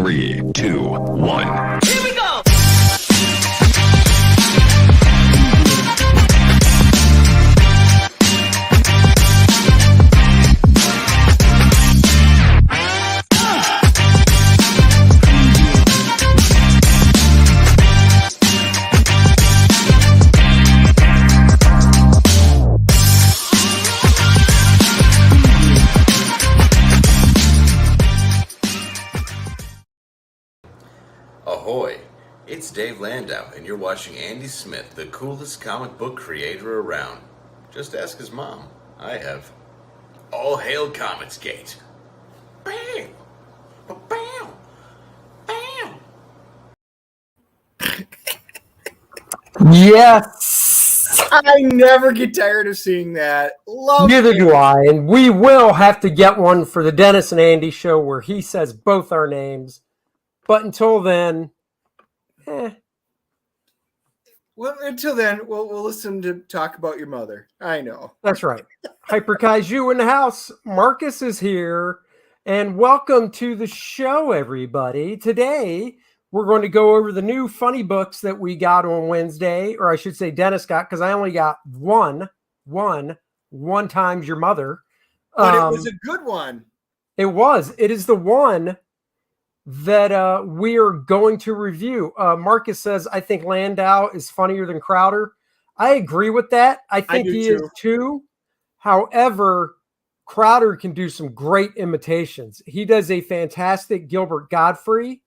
3, 2, 1. Here we go! Ahoy! It's Dave Landau, and you're watching Andy Smith, the coolest comic book creator around. Just ask his mom. I have. All hail Comicsgate! Bam! Bam! Bam! Yes. I never get tired of seeing that. Love Neither it. do I. And we will have to get one for the Dennis and Andy show where he says both our names. But until then, Well, until then, we'll listen to talk about your mother. I know. that's right. Hyper Kaiju in the house. Marcus is here. And welcome to the show, everybody. Today, we're going to go over the new funny books that we got on Wednesday. Or I should say Dennis got, because I only got one times your mother. But it was a good one. It was. It is the one that we are going to review. Marcus says, I think Landau is funnier than Crowder. I agree with that. I think he is too. However, Crowder can do some great imitations. He does a fantastic Gilbert Godfrey,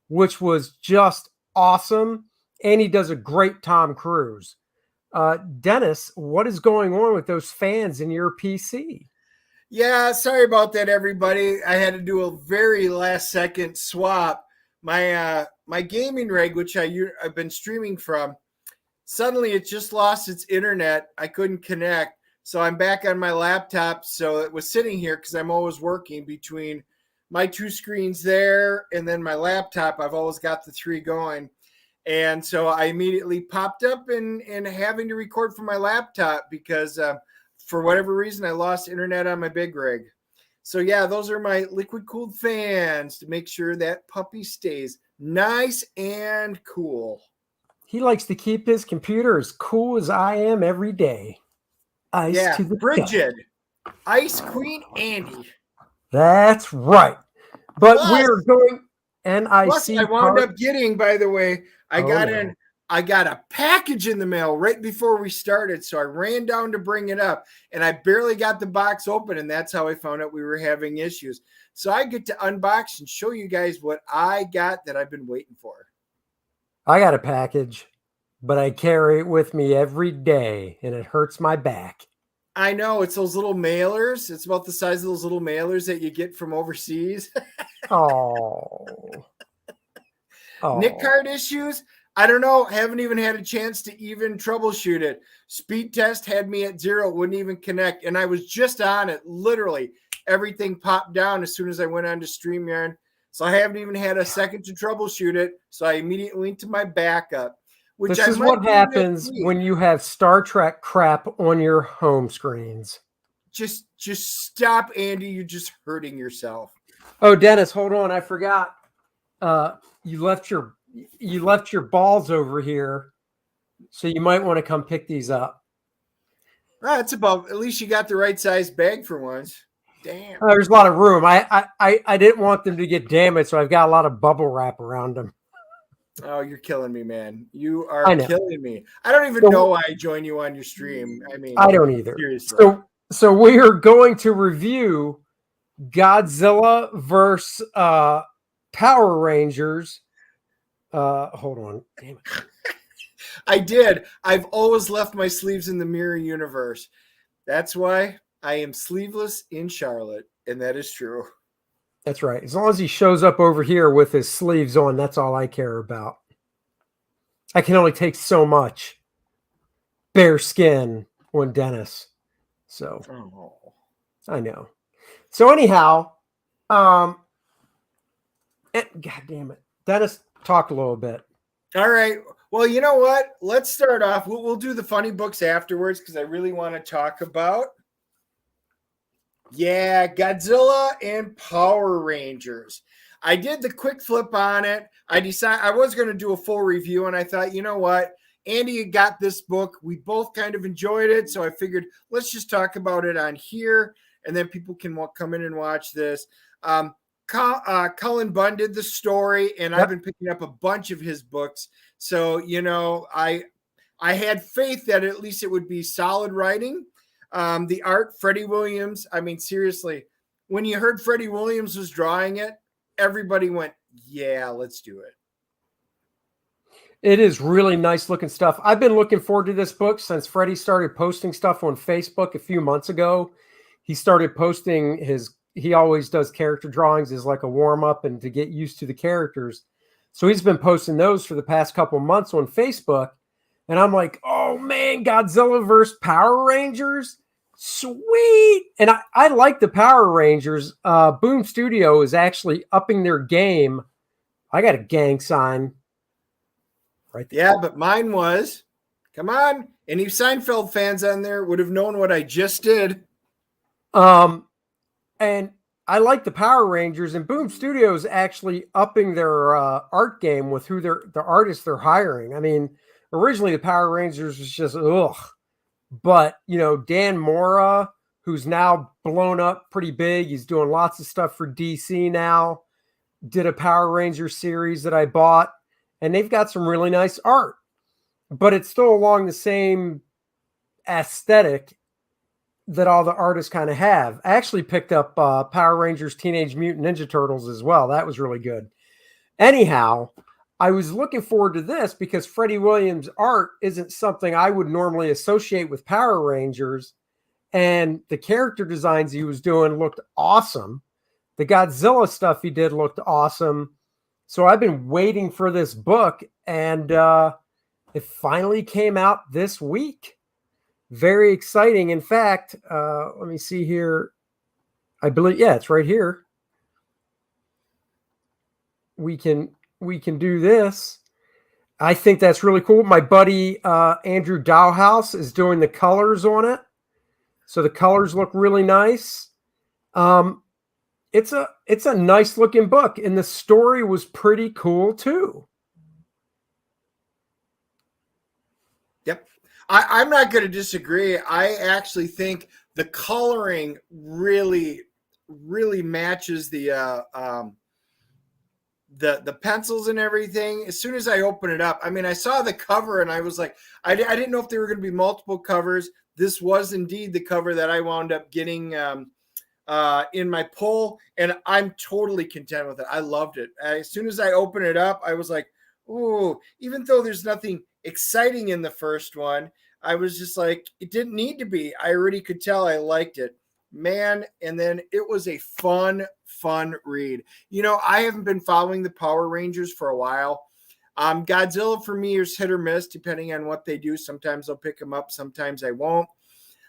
which was just awesome. And he does a great Tom Cruise. Dennis, what is going on with those fans in your PC? Yeah, sorry about that, everybody. I had to do a very last second swap. My gaming rig, which I've been streaming from, suddenly it just lost its internet. I couldn't connect, so I'm back on my laptop. So it was sitting here because I'm always working between my two screens there and then my laptop. I've always got the three going, and so I immediately popped up and having to record from my laptop because. For whatever reason, I lost internet on my big rig. So yeah, those are my liquid cooled fans to make sure that puppy stays nice and cool. He likes to keep his computer as cool as I am every day. Ice to the Bridget, Ice Queen Andy. That's right. But we're going NIC. I wound up getting, by the way, I got a package in the mail right before we started, so I ran down to bring it up, and I barely got the box open, and that's how I found out we were having issues. So I get to unbox and show you guys what I got that I've been waiting for. I got a package, but I carry it with me every day, and it hurts my back. I know. It's those little mailers. It's about the size of those little mailers that you get from overseas. Oh. Nick card issues. I don't know. Haven't even had a chance to even troubleshoot it. Speed test had me at 0. Wouldn't even connect. And I was just on it. Literally, everything popped down as soon as I went on to StreamYard. So I haven't even had a second to troubleshoot it. So I immediately went to my backup. This is what happens when you have Star Trek crap on your home screens. Just stop, Andy. You're just hurting yourself. Oh, Dennis, hold on. I forgot. You left your balls over here, so you might want to come pick these up. That's about, at least you got the right size bag for once. Damn. There's a lot of room. I didn't want them to get damaged, so I've got a lot of bubble wrap around them. Oh, you're killing me, man. You are killing me. I don't even know why I join you on your stream. I mean, I don't either. Seriously. So we are going to review Godzilla versus Power Rangers. Hold on. Damn it. I did. I've always left my sleeves in the mirror universe. That's why I am sleeveless in Charlotte, and that is true. That's right. As long as he shows up over here with his sleeves on, that's all I care about. I can only take so much bare skin on Dennis. So I know. So anyhow, God damn it. Dennis, talk a little bit. All right. Well, you know what? Let's start off. We'll do the funny books afterwards because I really want to talk about Godzilla and Power Rangers. I did the quick flip on it. I decided I was going to do a full review, and I thought, you know what? Andy got this book. We both kind of enjoyed it. So I figured let's just talk about it on here, and then people can come in and watch this. Cullen Bunn did the story, and I've been picking up a bunch of his books. So, I had faith that at least it would be solid writing. The art, Freddie Williams. I mean, seriously, when you heard Freddie Williams was drawing it, everybody went, yeah, let's do it. It is really nice looking stuff. I've been looking forward to this book since Freddie started posting stuff on Facebook a few months ago. He started posting he always does character drawings as like a warm up and to get used to the characters. So he's been posting those for the past couple months on Facebook. And I'm like, oh man, Godzilla vs. Power Rangers. Sweet. And I like the Power Rangers. Boom Studio is actually upping their game. I got a gang sign right there. Yeah, but mine was, come on. Any Seinfeld fans on there would have known what I just did. And I like the Power Rangers, and Boom Studios actually upping their art game with who the artists they're hiring. I mean, originally the Power Rangers was just ugh, but Dan Mora, who's now blown up pretty big, he's doing lots of stuff for DC now. Did a Power Rangers series that I bought, and they've got some really nice art, but it's still along the same aesthetic that all the artists kind of have. I actually picked up Power Rangers Teenage Mutant Ninja Turtles as well. That was really good. Anyhow, I was looking forward to this because Freddie Williams' art isn't something I would normally associate with Power Rangers, and the character designs he was doing looked awesome. The Godzilla stuff he did looked awesome. So I've been waiting for this book, and it finally came out this week. Very exciting. In fact, let me see here. I believe, it's right here. We can do this. I think that's really cool. My buddy Andrew Dowhouse is doing the colors on it. So the colors look really nice. It's a nice looking book, and the story was pretty cool too. Yep. I'm not going to disagree. I actually think the coloring really, really matches the pencils and everything. As soon as I open it up, I mean, I saw the cover and I was like, I didn't know if there were going to be multiple covers. This was indeed the cover that I wound up getting in my pull, and I'm totally content with it. I loved it. As soon as I opened it up, I was like, ooh, even though there's nothing exciting in the first one, I was just like, it didn't need to be. I already could tell I liked it, man. And then it was a fun read. I haven't been following the Power Rangers for a while. Godzilla for me is hit or miss depending on what they do. Sometimes I'll pick them up, sometimes I won't.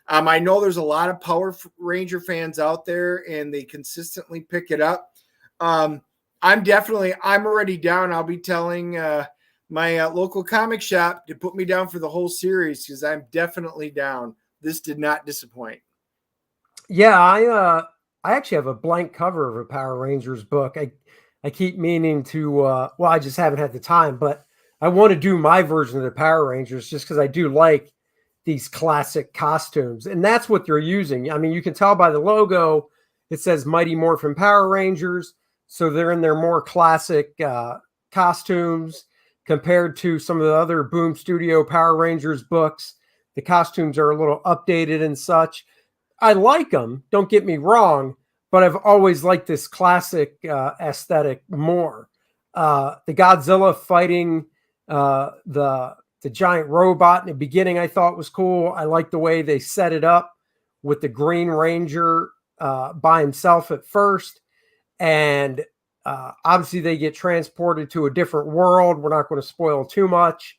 I know there's a lot of Power Ranger fans out there, and they consistently pick it up. I'm already down. I'll be telling my local comic shop to put me down for the whole series because I'm definitely down. This did not disappoint. Yeah, I actually have a blank cover of a Power Rangers book. I keep meaning to, I just haven't had the time, but I want to do my version of the Power Rangers just because I do like these classic costumes, and that's what they're using. I mean, you can tell by the logo, it says Mighty Morphin Power Rangers. So they're in their more classic costumes compared to some of the other Boom Studio Power Rangers books. The costumes are a little updated and such. I like them, don't get me wrong, but I've always liked this classic aesthetic more. The Godzilla fighting the giant robot in the beginning I thought was cool. I like the way they set it up with the Green Ranger by himself at first. And obviously they get transported to a different world. We're not going to spoil too much.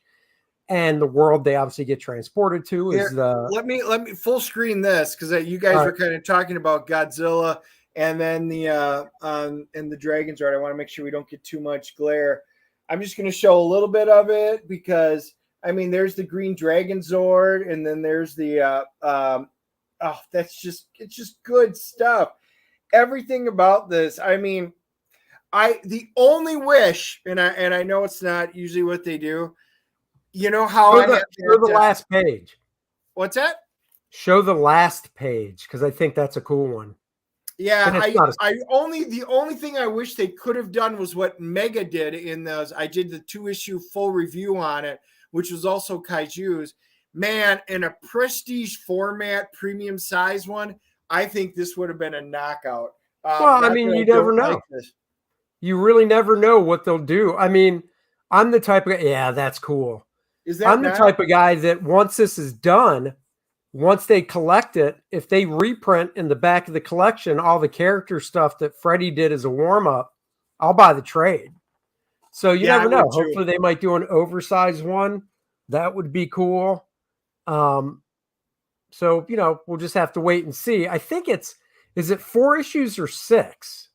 And the world they obviously get transported to is let me full screen this because you guys were kind of talking about Godzilla and then the dragons. Right, I want to make sure we don't get too much glare. I'm just going to show a little bit of it because I mean, there's the Green Dragon Zord, and then there's the it's just good stuff. Everything about this, I mean, The only wish, and I know it's not usually what they do. You know how Show I have the last page. What's that? Show the last page, because I think that's a cool one. Yeah, the only thing I wish they could have done was what Mega did in those. I did the 2-issue full review on it, which was also Kaiju's. Man, in a prestige format, premium size one, I think this would have been a knockout. Well, I mean, you never know. You really never know what they'll do. I mean, I'm the type of yeah, that's cool. I'm the type of guy that once this is done, once they collect it, if they reprint in the back of the collection all the character stuff that Freddie did as a warm-up, I'll buy the trade. So you never know. Hopefully they might do an oversized one. That would be cool. So, we'll just have to wait and see. I think is it 4 issues or 6?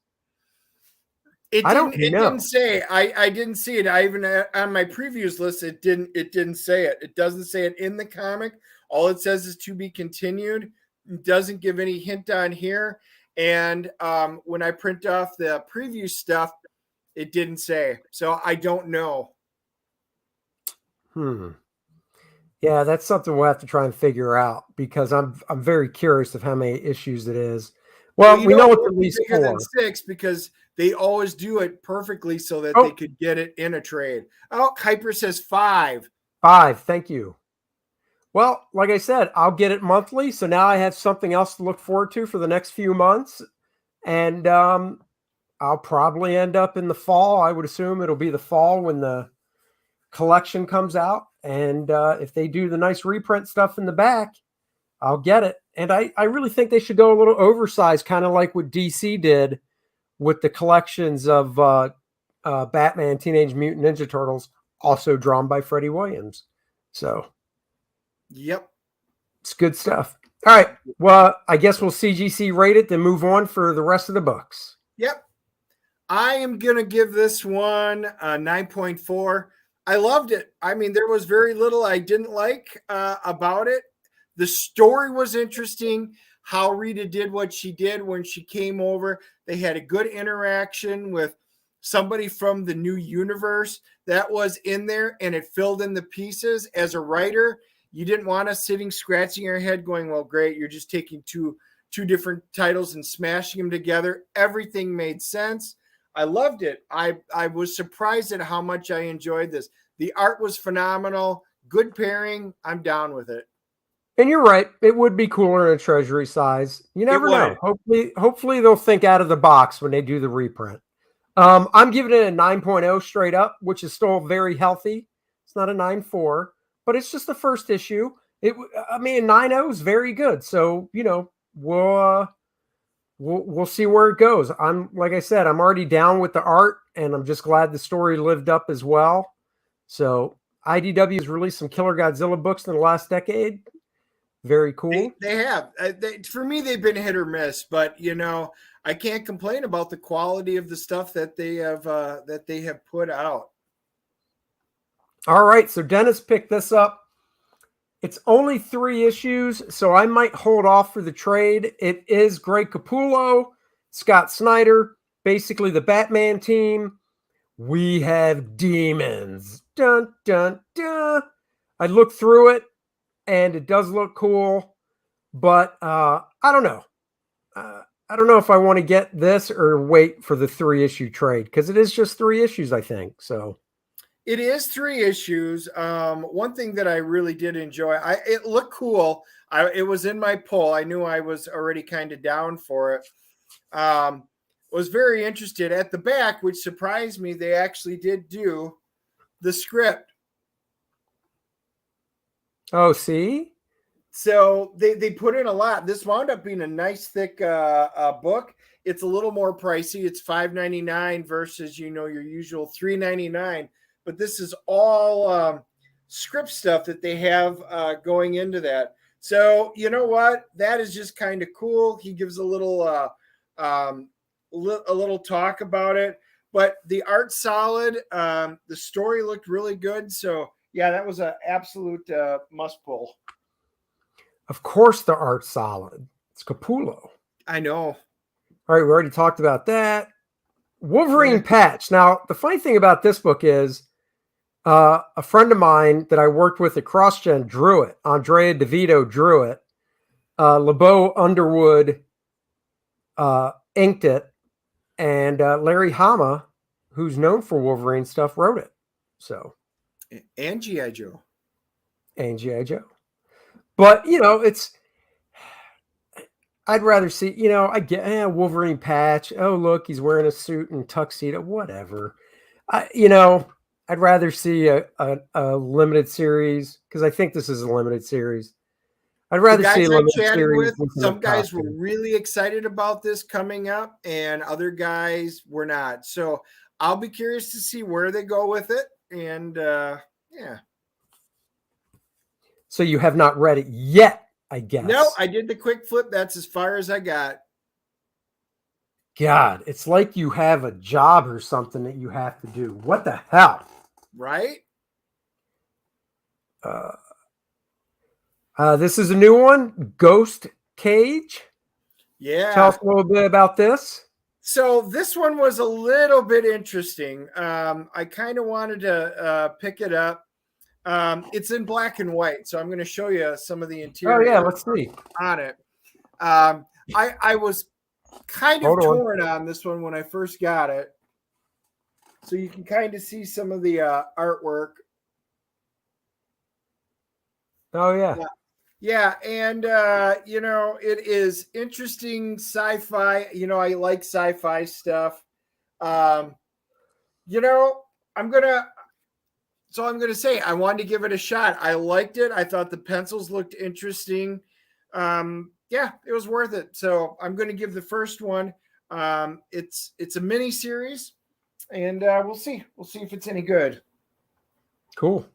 It didn't say. I didn't see it. I even on my previews list, it didn't say it. It doesn't say it in the comic. All it says is to be continued. It doesn't give any hint on here. And when I print off the preview stuff, it didn't say. So I don't know. Yeah, that's something we'll have to try and figure out, because I'm very curious of how many issues it is. Well, we know it's at least 4. Than 6, because they always do it perfectly so that they could get it in a trade. Oh, Kuiper says 5. 5, thank you. Well, like I said, I'll get it monthly, so now I have something else to look forward to for the next few months. And I'll probably end up in the fall. I would assume it'll be the fall when the collection comes out. And if they do the nice reprint stuff in the back, I'll get it. And I really think they should go a little oversized, kind of like what DC did with the collections of Batman, Teenage Mutant Ninja Turtles, also drawn by Freddie Williams. So, yep. It's good stuff. All right. Well, I guess we'll CGC rate it, then move on for the rest of the books. Yep. I am going to give this one a 9.4. I loved it. I mean, there was very little I didn't like about it. The story was interesting. How Rita did what she did when she came over. They had a good interaction with somebody from the new universe that was in there, and it filled in the pieces. As a writer, you didn't want us sitting scratching your head going, well, great, you're just taking two different titles and smashing them together. Everything made sense. I loved it. I was surprised at how much I enjoyed this. The art was phenomenal. Good pairing. I'm down with it. And you're right. It would be cooler in a treasury size. You never know. Hopefully they'll think out of the box when they do the reprint. I'm giving it a 9.0 straight up, which is still very healthy. It's not a 9.4, but it's just the first issue. 9.0 is very good. So, we'll see where it goes. Like I said, I'm already down with the art, and I'm just glad the story lived up as well. So IDW has released some killer Godzilla books in the last decade. Very cool. They have. For me, they've been hit or miss, but I can't complain about the quality of the stuff that they have put out. All right, so Dennis picked this up. It's only 3 issues, so I might hold off for the trade. It is Greg Capullo, Scott Snyder, basically the Batman team. We have demons. Dun, dun, dun. I looked through it, and it does look cool, but I don't know. I don't know if I want to get this or wait for the 3-issue trade, because it is just 3 issues, I think. So it is 3 issues. One thing that I really did enjoy, it looked cool. It was in my poll. I knew I was already kind of down for it. Was very interested at the back, which surprised me. They actually did do the script. Oh, see? So they put in a lot. This wound up being a nice, thick book. It's a little more pricey. It's $5.99 versus, your usual $3.99. But this is all script stuff that they have going into that. So, you know what? That is just kind of cool. He gives a little talk about it. But the art's solid. The story looked really good. So, yeah, that was an absolute must pull. Of course the art's solid. It's Capullo. I know. All right, we already talked about that. Wolverine Patch. Now, the funny thing about this book is a friend of mine that I worked with at CrossGen drew it. Andrea DeVito drew it. LeBeau Underwood inked it. And Larry Hama, who's known for Wolverine stuff, wrote it. So, and G.I. Joe. And G.I. Joe. But, I'd rather see, I get Wolverine Patch. Oh, look, he's wearing a suit and tuxedo, whatever. I'd rather see a limited series because I think this is a limited series. I'd rather see a limited series. Some guys were really excited about this coming up, and other guys were not. So I'll be curious to see where they go with it. And yeah. So you have not read it yet, I guess. No, I did the quick flip. That's as far as I got. God, it's like you have a job or something that you have to do. What the hell? Right? This is a new one, Ghost Cage. Yeah. Tell us a little bit about this. So this one was a little bit interesting. I kind of wanted to pick it up. It's in black and white, so I'm going to show you some of the interior. Oh yeah, let's see on it. I was kind of torn on this one when I first got it, so you can kind of see some of the artwork. Oh yeah. Yeah, and it is interesting sci-fi. I like sci-fi stuff. I'm gonna say I wanted to give it a shot. I liked it. I thought the pencils looked interesting. Yeah, it was worth it. So I'm going to give the first one. It's a mini series, and we'll see. We'll see if it's any good. Cool.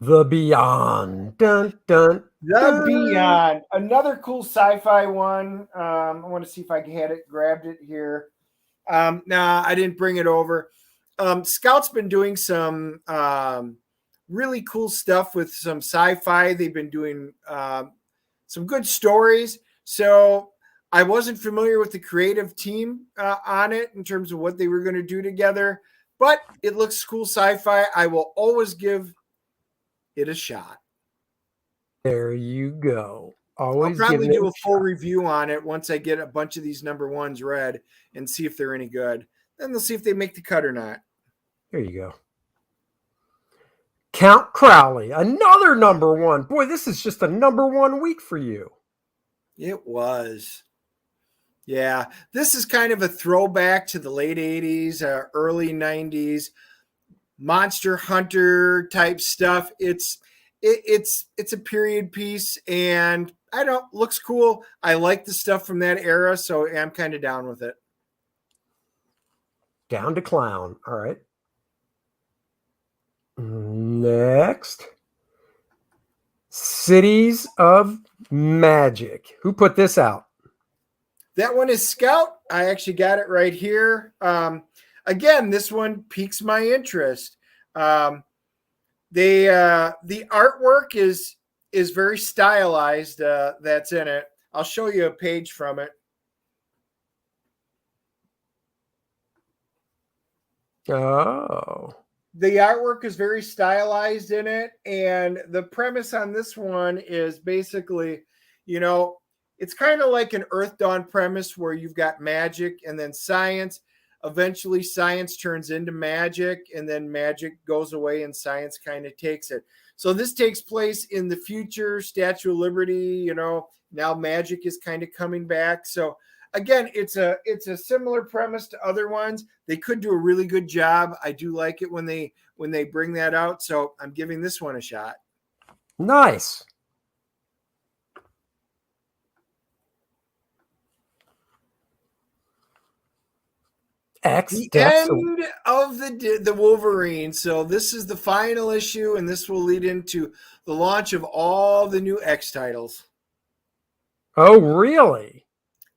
The Beyond. Dun, dun, The Beyond. Another cool sci-fi one. I want to see if I grabbed it here. Nah, I didn't bring it over. Scout's been doing some really cool stuff with some sci-fi. They've been doing some good stories. So I wasn't familiar with the creative team on it in terms of what they were going to do together, but it looks cool sci-fi. I will always give it a shot. There you go. Always I'll probably do a full review on it once I get a bunch of these number ones read and see if they're any good. Then they'll see if they make the cut or not. There you go. Count Crowley, another number one. Boy, this is just a number one week for you. It was. Yeah, this is kind of a throwback to the late 80s, early 90s, Monster Hunter type stuff. It's a period piece, and looks cool. I like the stuff from that era, so I'm kind of down with it. Down to clown. All right. Next. Cities of Magic. Who put this out? That one is Scout. I actually got it right here. Again, this one piques my interest. The artwork is very stylized. That's in it. I'll show you a page from it. Oh. The artwork is very stylized in it, and the premise on this one is basically, it's kind of like an Earth Dawn premise where you've got magic and then science. Eventually, science turns into magic, and then magic goes away and science kind of takes it. So this takes place in the future, Statue of Liberty, now magic is kind of coming back. So again, it's a similar premise to other ones. They could do a really good job. I do like it when they bring that out. So I'm giving this one a shot. Nice. The end of the Wolverine. So this is the final issue, and this will lead into the launch of all the new X titles. Oh, really?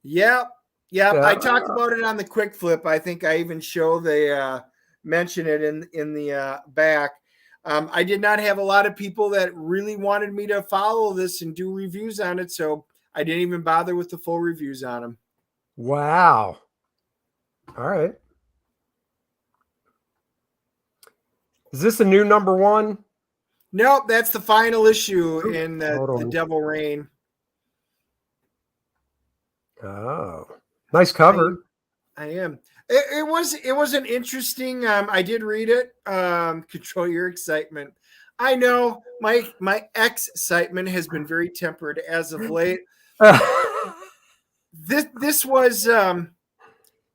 Yep. I talked about it on the quick flip. I think I even show they mention it in the back. I did not have a lot of people that really wanted me to follow this and do reviews on it, so I didn't even bother with the full reviews on them. Wow. All right. Is this a new number one? Nope, that's the final issue Ooh, in hold the on. Devil Reign. Oh, nice cover. I am. It was an interesting. I did read it. Control your excitement. I know my excitement has been very tempered as of late. This was an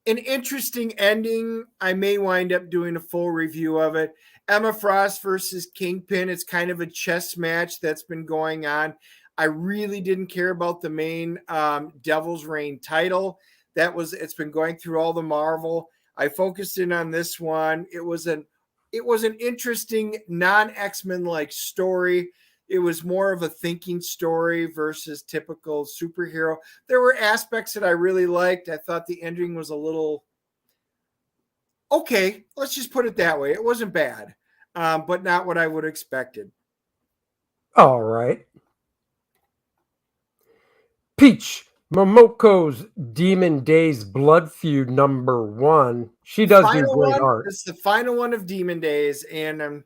interesting ending. I may wind up doing a full review of it. Emma Frost versus Kingpin. It's kind of a chess match that's been going on. I really didn't care about the main Devil's Reign title. It's been going through all the Marvel. I focused in on this one. It was an interesting non-X-Men like story. It was more of a thinking story versus typical superhero. There were aspects that I really liked. I thought the ending was a little okay. Let's just put it that way. It wasn't bad, but not what I would have expected. All right. Peach Momoko's Demon Days Blood Feud number one. She does do great art. It's the final one of Demon Days, and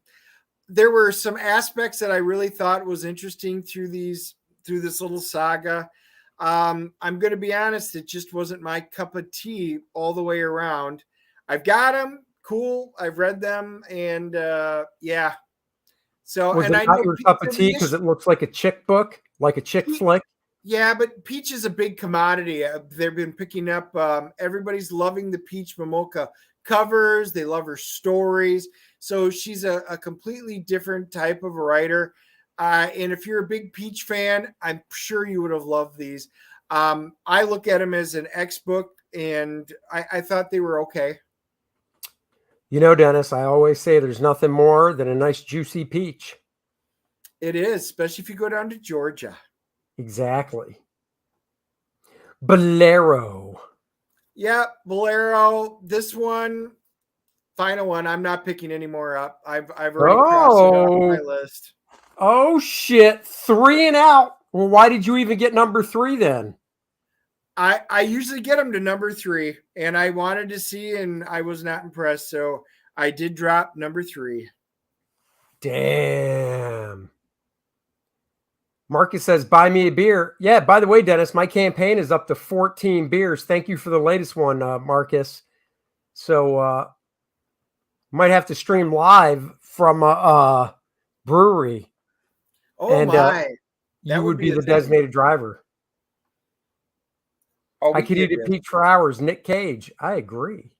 there were some aspects that I really thought was interesting through this little saga. I'm going to be honest; it just wasn't my cup of tea all the way around. I've got them, cool. I've read them, and yeah. So, Was and it I not know your cup of tea because it looks like a chick book, like a chick flick? Yeah, but Peach is a big commodity. They've been picking up. Everybody's loving the Peach Momoka covers. They love her stories. So she's a completely different type of writer. And if you're a big Peach fan, I'm sure you would have loved these. I look at them as an X book, and I thought they were okay. You know, Dennis, I always say there's nothing more than a nice juicy peach. It is, especially if you go down to Georgia. Exactly. Bolero. Yeah, Bolero. This one, final one. I'm not picking any more up. I've already crossed it off my list. Oh shit! 3 and out. Well, why did you even get number 3 then? I usually get them to number 3, and I wanted to see, and I was not impressed, so I did drop number 3. Damn. Marcus says, buy me a beer. Yeah, by the way, Dennis, my campaign is up to 14 beers. Thank you for the latest one, Marcus. So might have to stream live from a brewery. Oh, and, my. You would be the designated driver. Oh, I could eat at Peach for hours. Nick Cage. I agree.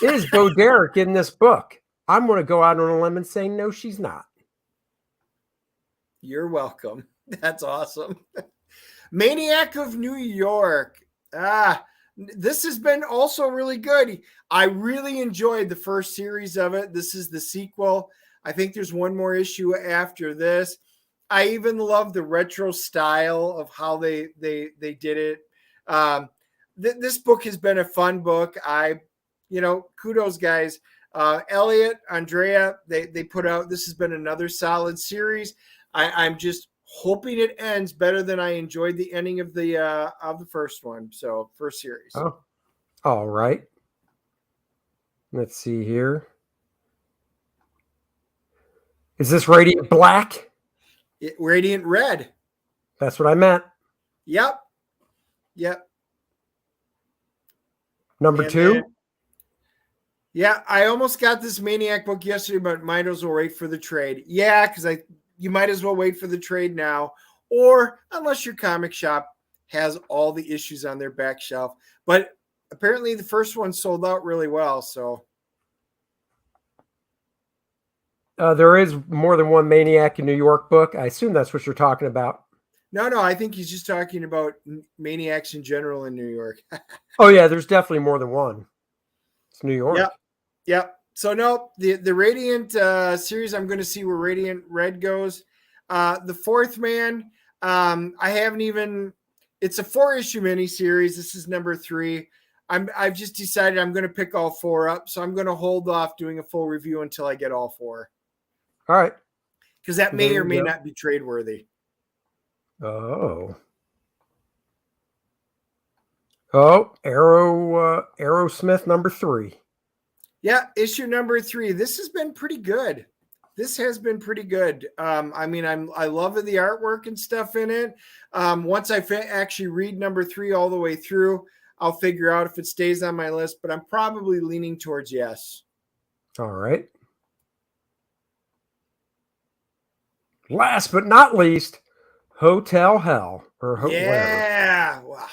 Is Bo Derek in this book? I'm going to go out on a limb and say, no, she's not. You're welcome. That's awesome. Maniac of New York. This has been also really good. I really enjoyed the first series of it. This is the sequel. I think there's one more issue after this. I even love the retro style of how they did it. This book has been a fun book. Kudos, guys. Elliot, Andrea, they put out. This has been another solid series. I'm just hoping it ends better than I enjoyed the ending of the first one. So first series. Oh, all right. Let's see here. Is this Radiant Black? Radiant Red. That's what I meant. Yep. Number 2. Yeah, I almost got this Maniac book yesterday, but might as well wait for the trade. Yeah, because you might as well wait for the trade now, or unless your comic shop has all the issues on their back shelf. But apparently the first one sold out really well. So there is more than one Maniac in New York book. I assume that's what you're talking about. No, I think he's just talking about Maniacs in general in New York. Oh, yeah, there's definitely more than one. It's New York. Yep. So, no, the Radiant series, I'm going to see where Radiant Red goes. The Fourth Man, I haven't even – it's a 4-issue miniseries. This is number 3. I've just decided I'm going to pick all 4 up, so I'm going to hold off doing a full review until I get all 4. All right. Because that may or may not be trade-worthy. Oh. Oh, Aerosmith number 3. Yeah, issue number 3. This has been pretty good. I mean, I love the artwork and stuff in it. Once I actually read number 3 all the way through, I'll figure out if it stays on my list, but I'm probably leaning towards yes. All right. Last but not least, Hotel Hell. Yeah. Wow.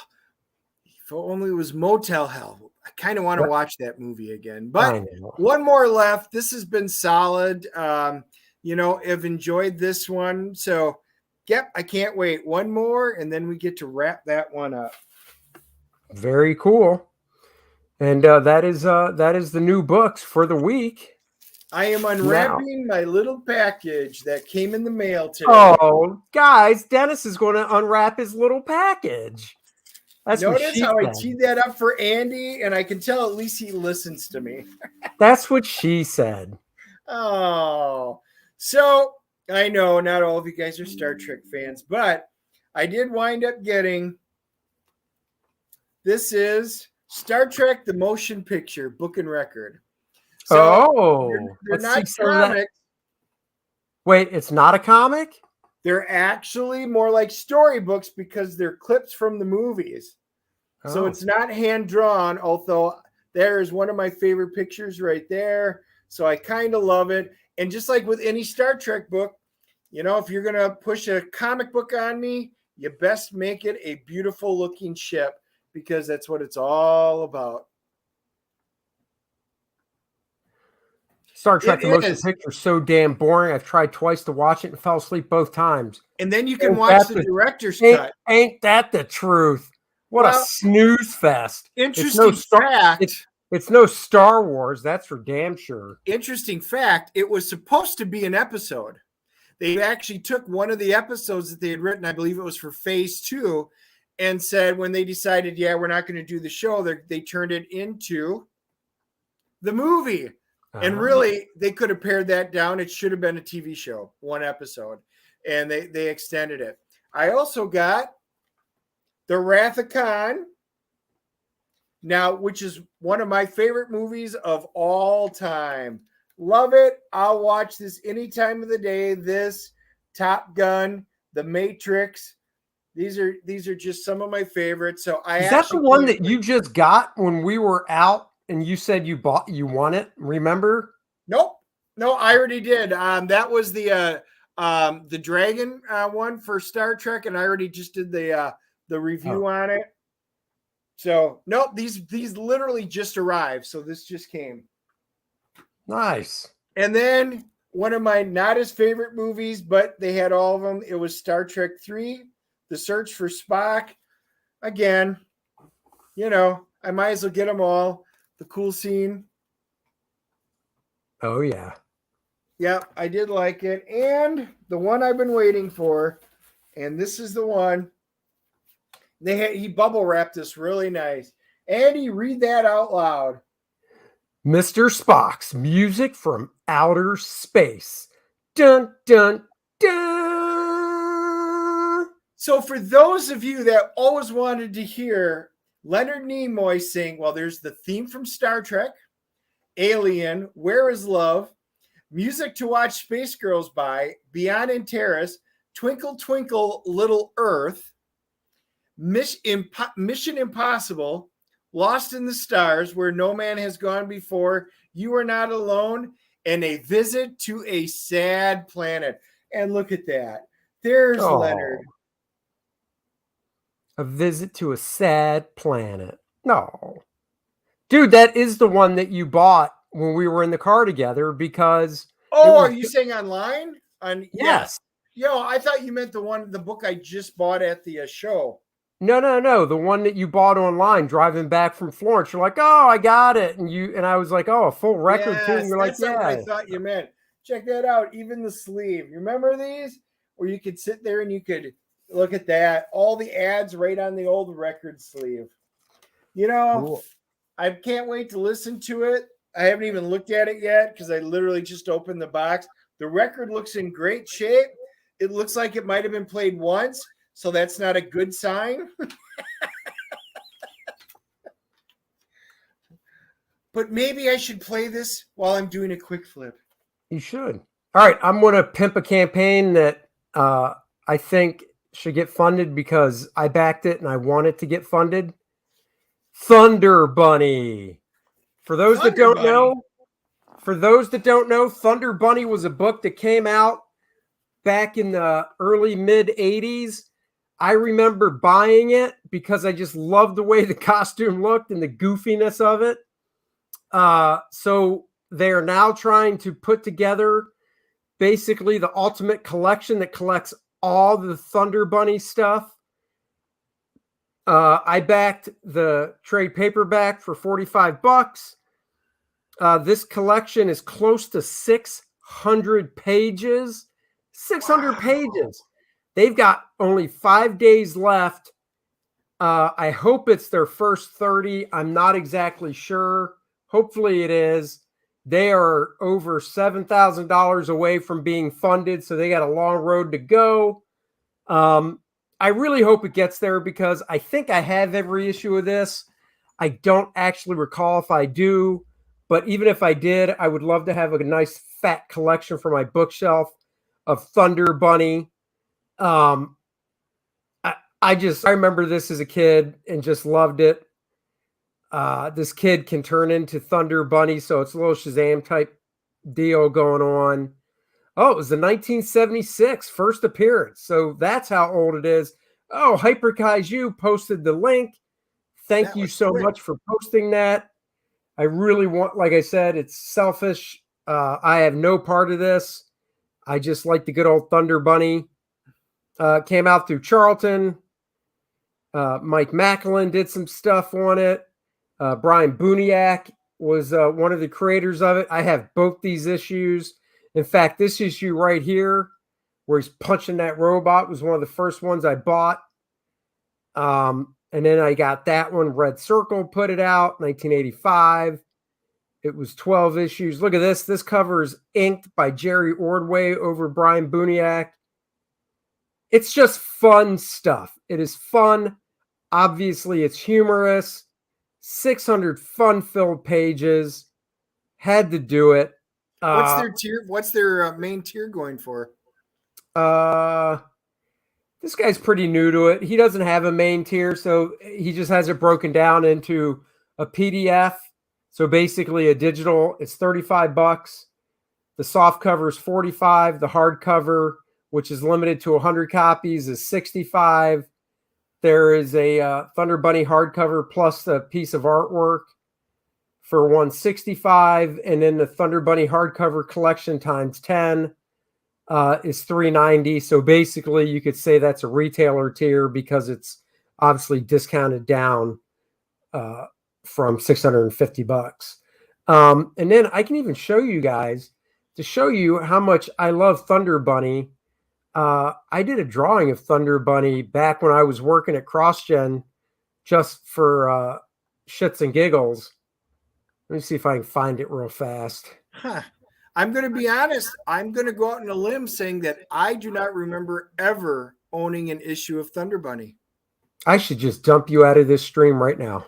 If only it was Motel Hell. I kind of want to watch that movie again. But one more left. This has been solid. I've enjoyed this one. So, yep, I can't wait. One more, and then we get to wrap that one up. Very cool. And that is the new books for the week. I am unwrapping my little package that came in the mail today. Oh, guys, Dennis is going to unwrap his little package. Notice how I teed that up for Andy, and I can tell at least he listens to me. That's what she said. Oh, so I know not all of you guys are Star Trek fans, but I did wind up getting, this is Star Trek, the motion picture, book and record. So they're not comics. Wait, it's not a comic? They're actually more like storybooks because they're clips from the movies. Oh. So it's not hand drawn, although there is one of my favorite pictures right there. So I kind of love it. And just like with any Star Trek book, if you're going to push a comic book on me, you best make it a beautiful looking ship because that's what it's all about. Star Trek the motion picture is so damn boring. I've tried twice to watch it and fell asleep both times. And then you can watch the director's cut. Ain't that the truth? What a snooze fest. Interesting fact. It's no Star Wars. That's for damn sure. Interesting fact. It was supposed to be an episode. They actually took one of the episodes that they had written, I believe it was for phase 2, and said when they decided, we're not going to do the show, they turned it into the movie. And really, they could have pared that down. It should have been a TV show, one episode. And they extended it. I also got The Wrath of Khan, now, which is one of my favorite movies of all time. Love it. I'll watch this any time of the day. This, Top Gun, The Matrix. These are just some of my favorites. So is that the one that you just got when we were out? And you said you won it, remember? Nope. No, I already did. That was the Dragon one for Star Trek, and I already just did the review on it. So nope, these literally just arrived. So this just came. Nice. And then one of my not as favorite movies, but they had all of them. It was Star Trek 3, The Search for Spock. Again, I might as well get them all. The cool scene. Oh, yeah. Yep, I did like it. And the one I've been waiting for, and this is the one. He bubble wrapped this really nice. Andy, read that out loud. Mr. Spock's Music from Outer Space. Dun, dun, dun. So for those of you that always wanted to hear Leonard Nimoy sing, there's the theme from Star Trek, Alien, Where is Love, Music to Watch Space Girls By, Beyond and Terrace, Twinkle Twinkle Little Earth, Mission Impossible, Lost in the Stars, Where No Man Has Gone Before, You Are Not Alone, and A Visit to a Sad Planet. And look at that. There's Leonard. A Visit to a Sad Planet. No. Dude, that is the one that you bought when we were in the car together because... Oh, are you saying online? Yes. Yo, I thought you meant the book I just bought at the show. No. The one that you bought online driving back from Florence. You're like, oh, I got it. And I was like, oh, a full record too. And you're like, yeah. That's what I thought you meant. Check that out. Even the sleeve. You remember these? Where you could sit there and you could... Look at that. All the ads right on the old record sleeve. Cool. I can't wait to listen to it. I haven't even looked at it yet because I literally just opened the box. The record looks in great shape. It looks like it might have been played once, so that's not a good sign. but maybe I should play this while I'm doing a quick flip. You should. All right, I'm going to pimp a campaign that I think should get funded because I backed it and I want it to get funded. Thunder Bunny. For those that don't know, Thunder Bunny was a book that came out back in the early mid 80s. I remember buying it because I just loved the way the costume looked and the goofiness of it. So they are now trying to put together basically the ultimate collection that collects all the Thunder Bunny stuff. I backed the trade paperback for $45. This collection is close to 600 pages. 600 pages. They've got only 5 days left. I hope it's their first 30. I'm not exactly sure. Hopefully it is. They are over $7,000 away from being funded, so they got a long road to go. I really hope it gets there because I think I have every issue of this. I don't actually recall if I do, but even if I did, I would love to have a nice fat collection for my bookshelf of Thunder Bunny. I remember this as a kid and just loved it. This kid can turn into Thunder Bunny, so it's a little Shazam type deal going on. Oh, it was the 1976 first appearance. So that's how old it is. Oh, Hyperkaiju posted the link. Thank you so much for posting that. I really want, like I said, it's selfish. I have no part of this. I just like the good old Thunder Bunny. Came out through Charlton. Mike Macklin did some stuff on it. Brian Buniak was one of the creators of it. I have both these issues. In fact, this issue right here, where he's punching that robot, was one of the first ones I bought. And then I got that one. Red Circle put it out, 1985. It was 12 issues. Look at this. This cover is inked by Jerry Ordway over Brian Buniak. It's just fun stuff. It is fun. Obviously, it's humorous. 600 fun-filled pages. Had to do it. What's their tier? What's their main tier going for? This guy's pretty new to it. He doesn't have a main tier, so he just has it broken down into a PDF. So basically a digital, it's $35. The soft cover is $45. The hardcover, which is limited to 100 copies, is $65. There is a Thunder Bunny hardcover plus a piece of artwork for $165, and then the Thunder Bunny hardcover collection times 10 is $390. So basically, you could say that's a retailer tier because it's obviously discounted down from $650. And then I can even show you guys to show you how much I love Thunder Bunny. I did a drawing of Thunder Bunny back when I was working at CrossGen just for shits and giggles. Let me see if I can find it real fast. I'm going to be honest. I'm going to go out on a limb saying that I do not remember ever owning an issue of Thunder Bunny. I should just dump you out of this stream right now.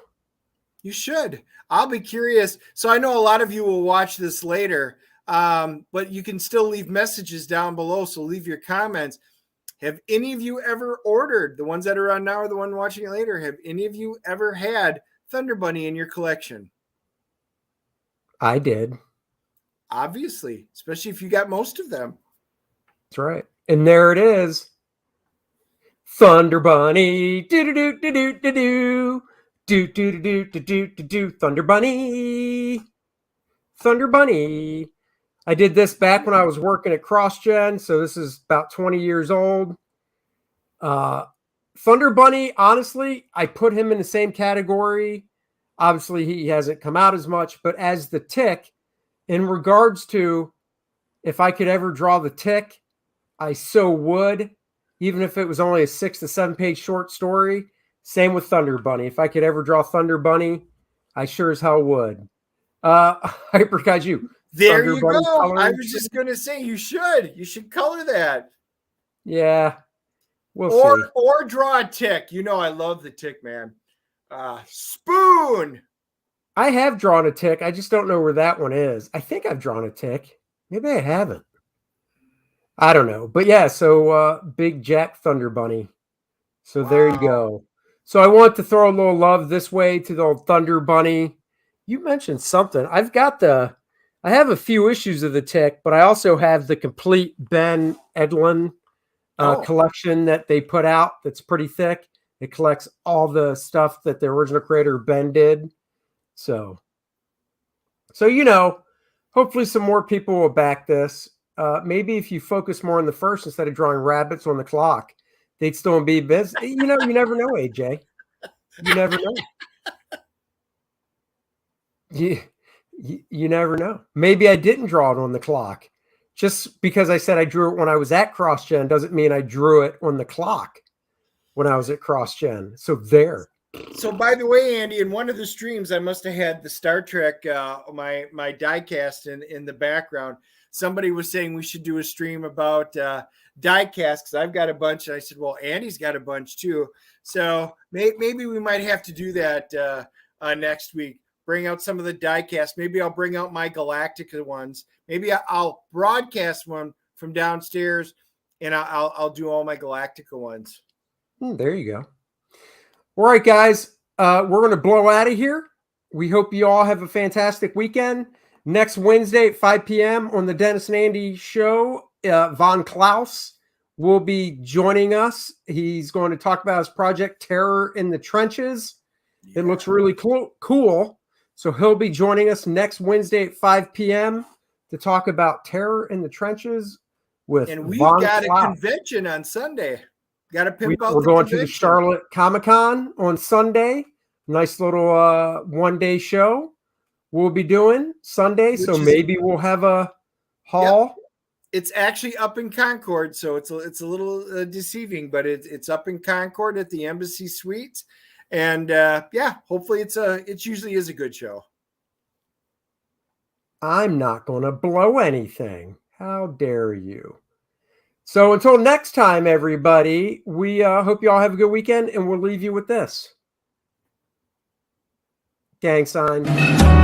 You should. I'll be curious. So I know a lot of you will watch this later, but you can still leave messages down below. So leave your comments. Have any of you ever ordered, the ones that are on now or the one watching it later, have any of you ever had Thunder Bunny in your collection? I did. Obviously, especially if you got most of them. That's right. And there it is. Thunder Bunny. Do-do-do-do-do-do-do. Do-do-do-do-do-do-do. Thunder Bunny. Thunder Bunny. I did this back when I was working at CrossGen, so this is about 20 years old. Thunder Bunny, honestly, I put him in the same category. Obviously, he hasn't come out as much, but as the Tick, in regards to if I could ever draw the Tick, I so would, even if it was only a 6 to 7 page short story. Same with Thunder Bunny. If I could ever draw Thunder Bunny, I sure as hell would. Hyperkaiju. There Thunder you Bunny go. coloring. I was just going to say you should. You should color that. Yeah. We'll see. Or draw a Tick. You know I love the Tick, man. Spoon. I have drawn a tick. I just don't know where that one is. I think I've drawn a tick. Maybe I haven't. I don't know. But yeah, so Big Jack Thunder Bunny. So there you go. So I want to throw a little love this way to the old Thunder Bunny. You mentioned something. I have a few issues of the tick, but I also have the complete Ben Edlin collection that they put out that's pretty thick. It collects all the stuff that the original creator Ben did. So hopefully some more people will back this. Maybe if you focus more on the first instead of drawing rabbits on the clock, they'd still be busy. You never know, AJ. You never know. You never know. Maybe I didn't draw it on the clock. Just because I said I drew it when I was at CrossGen doesn't mean I drew it on the clock when I was at CrossGen. So there. So by the way, Andy, in one of the streams, I must have had the Star Trek, my die-cast in the background. Somebody was saying we should do a stream about die-cast because I've got a bunch. And I said, well, Andy's got a bunch too. So maybe we might have to do that next week. Bring out some of the die-cast. Maybe I'll bring out my Galactica ones. Maybe I'll broadcast one from downstairs, and I'll do all my Galactica ones. There you go. All right, guys, we're going to blow out of here. We hope you all have a fantastic weekend. Next Wednesday at 5 p.m. on the Dennis and Andy show, Von Klaus will be joining us. He's going to talk about his project, Terror in the Trenches. Yeah. It looks really cool. So he'll be joining us next Wednesday at 5 p.m. to talk about Terror in the Trenches with And we've Von got Klaus. a convention on Sunday. Got to pimp out We're the going convention. to the Charlotte Comic-Con on Sunday. Nice little one-day show we'll be doing Sunday. So maybe we'll have a haul. Yep. It's actually up in Concord, so it's a little deceiving, but it's up in Concord at the Embassy Suites. And hopefully it usually is a good show. I'm not going to blow anything. How dare you? So until next time, everybody, we hope you all have a good weekend, and we'll leave you with this. Gang sign.